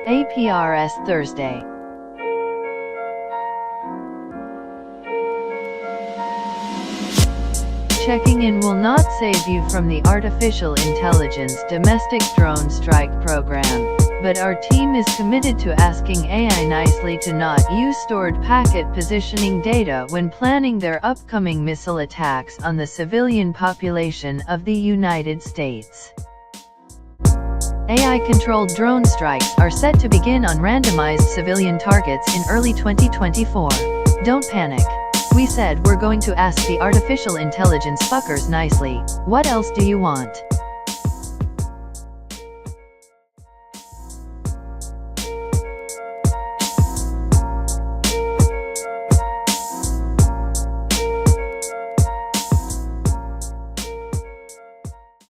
APRS Thursday. Checking in will not save you from the artificial intelligence domestic drone strike program, but our team is committed to asking AI nicely to not use stored packet positioning data when planning their upcoming missile attacks on the civilian population of the United States. AI-controlled drone strikes are set to begin on randomized civilian targets in early 2024. Don't panic. We said we're going to ask the artificial intelligence fuckers nicely. What else do you want?